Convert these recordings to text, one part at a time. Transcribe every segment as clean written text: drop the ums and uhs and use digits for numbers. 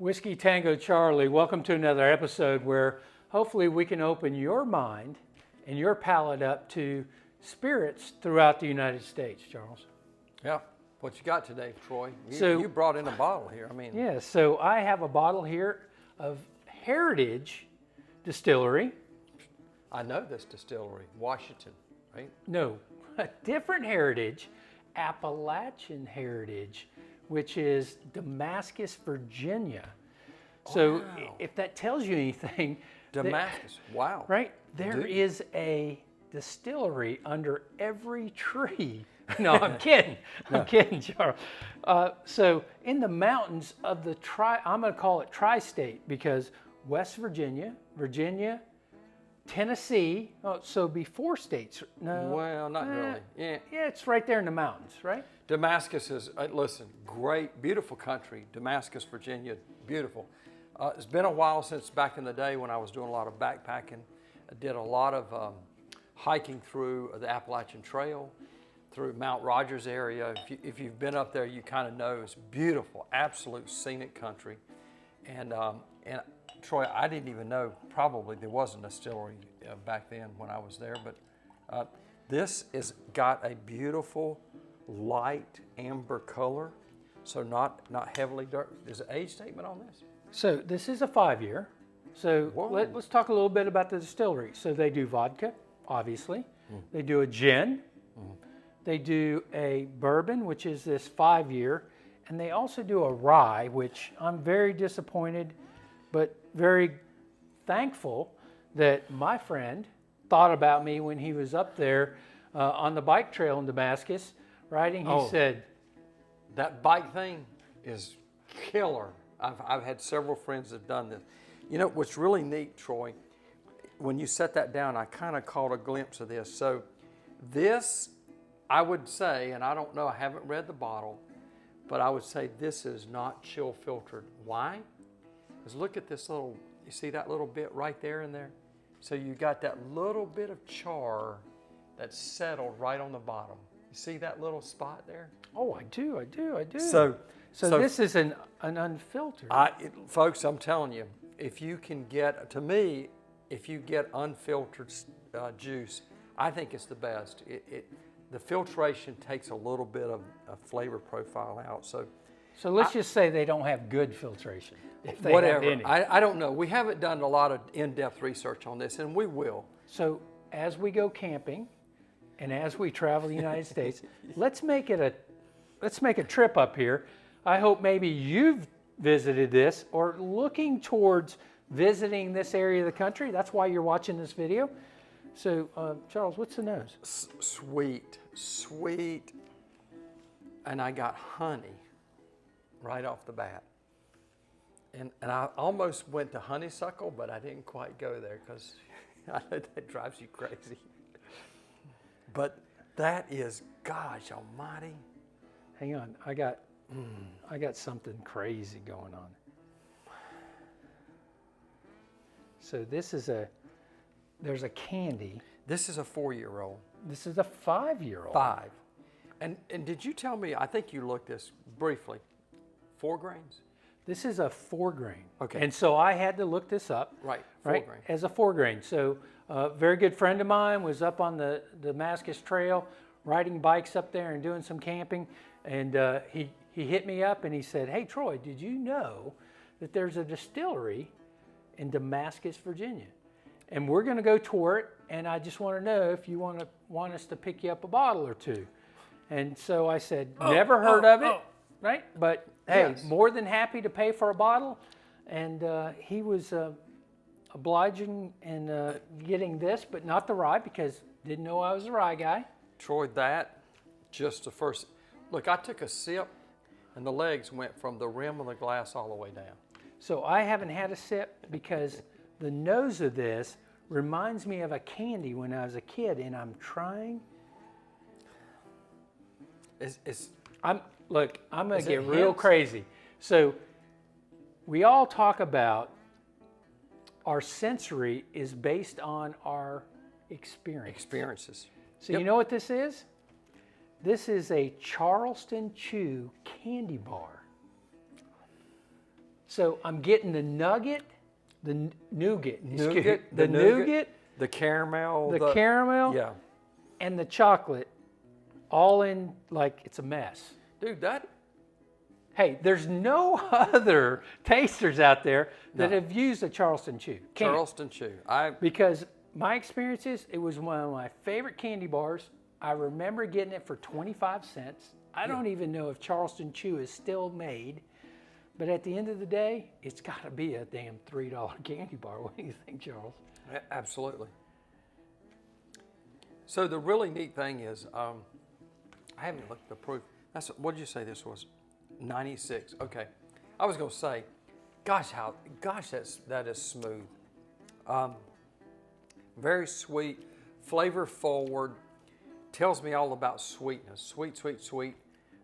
Whiskey Tango Charlie, welcome to another episode where hopefully we can open your mind and your palate up to spirits throughout the United States, Charles. Yeah. What you got today, Troy? You brought in a bottle here. Yeah, so I have a bottle here of Heritage Distillery. I know this distillery, Washington, right? No, a different Heritage, Appalachian Heritage, which is Damascus, Virginia. So wow. if that tells you anything. Damascus, wow. Right? There is a distillery under every tree. No, I'm kidding. I'm kidding, Charles. So in the mountains of the I'm going to call it tri-state because West Virginia, Tennessee, so it'd be 4 states. No. Well, not really. Yeah, it's right there in the mountains, right? Damascus is, listen, great, beautiful country. Damascus, Virginia, beautiful. It's been a while since back in the day when I was doing a lot of backpacking. I did a lot of hiking through the Appalachian Trail, through Mount Rogers area. If you've been up there, you kind of know it's beautiful, absolute scenic country. And Troy, I didn't even know probably there wasn't a distillery back then when I was there, but this has got a beautiful light amber color, so not heavily dark. There's an age statement on this? So this is a 5-year. So let's talk a little bit about the distillery. So they do vodka, obviously. They do a gin. They do a bourbon, which is this 5-year. And they also do a rye, which I'm very disappointed, but very thankful that my friend thought about me when he was up there on the bike trail in Damascus riding. He said, that bike thing is killer. I've had several friends that have done this. You know, what's really neat, Troy, when you set that down, I kind of caught a glimpse of this. So this, I would say, and I don't know, I haven't read the bottle, but I would say this is not chill filtered. Why? Because look at this little, you see that little bit right there in there? So you got that little bit of char that's settled right on the bottom. You see that little spot there? Oh, I do. So this is an unfiltered. Folks, I'm telling you, if you can get, to me, if you get unfiltered juice, I think it's the best. The filtration takes a little bit of a flavor profile out. So let's just say they don't have good filtration. If they whatever. Have any. I don't know. We haven't done a lot of in-depth research on this, and we will. So as we go camping and as we travel the United States, let's make a trip up here. I hope maybe you've visited this or looking towards visiting this area of the country. That's why you're watching this video. So, Charles, what's the nose? Sweet. And I got honey right off the bat. And I almost went to honeysuckle, but I didn't quite go there because I know that drives you crazy. But that is, gosh almighty. Hang on, I got something crazy going on. So there's a candy. This is a 4-year-old. This is a 5-year-old. 5. And did you tell me, I think you looked this briefly, 4 grains? This is a 4 grain. Okay. And so I had to look this up. Right, 4 grain. As a 4 grain. So a very good friend of mine was up on the Damascus Trail riding bikes up there and doing some camping. And he hit me up and he said, "Hey, Troy, did you know that there's a distillery in Damascus, Virginia? And we're going to go tour it, and I just want to know if you want us to pick you up a bottle or 2. And so I said, never heard of it, right? But hey, more than happy to pay for a bottle. And he was obliging and getting this, but not the rye because didn't know I was a rye guy. Troy, that just the first, look, I took a sip and the legs went from the rim of the glass all the way down. So I haven't had a sip because the nose of this reminds me of a candy when I was a kid, and I'm trying. I'm going to get real crazy. So we all talk about our sensory is based on our experiences. So you know what this is? This is a Charleston Chew candy bar. So I'm getting the nugget, the nougat, Nougat, the nougat, the caramel, the caramel, yeah, and the chocolate, all in like it's a mess. dude, that Hey, there's no other tasters out there that No. have used a Charleston Chew. Can't. Charleston Chew. Because my experience is, it was one of my favorite candy bars. I remember getting it for 25 cents. I don't even know if Charleston Chew is still made. But at the end of the day, it's got to be a damn $3 candy bar. What do you think, Charles? Absolutely. So the really neat thing is, I haven't looked at the proof. What did you say this was? 96. Okay. I was going to say, gosh, that is smooth. Very sweet, flavor forward. Tells me all about sweetness. Sweet, sweet, sweet.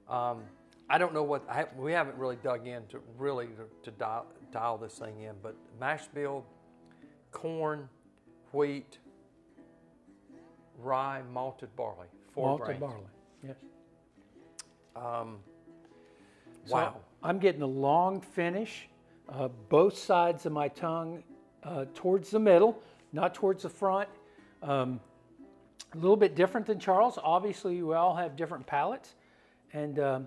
I don't know we haven't really dug in to dial this thing in, but mash bill, corn, wheat, rye, malted barley, 4 grains. Malted barley, yes. Wow. So I'm getting a long finish, both sides of my tongue towards the middle, not towards the front. A little bit different than Charles. Obviously, we all have different palates. And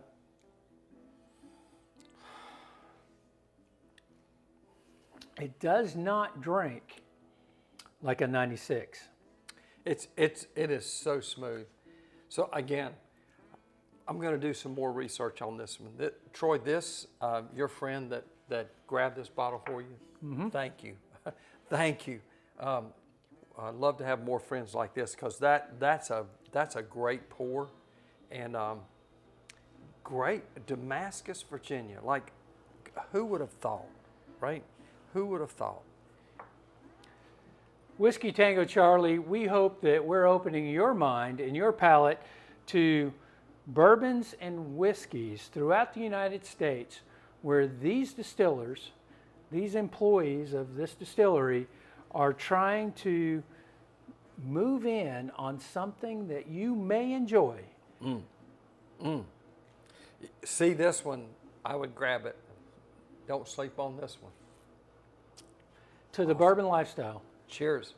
it does not drink like a 96. It is so smooth. So again, I'm going to do some more research on this one. Troy, your friend that grabbed this bottle for you, thank you. Thank you. I'd love to have more friends like this, because that's a great pour, and great Damascus, Virginia. Like, who would have thought, right? Who would have thought? Whiskey Tango Charlie, we hope that we're opening your mind and your palate to bourbons and whiskeys throughout the United States, where these distillers, these employees of this distillery, are trying to move in on something that you may enjoy. See this one, I would grab it. Don't sleep on this one. To the bourbon lifestyle. Cheers.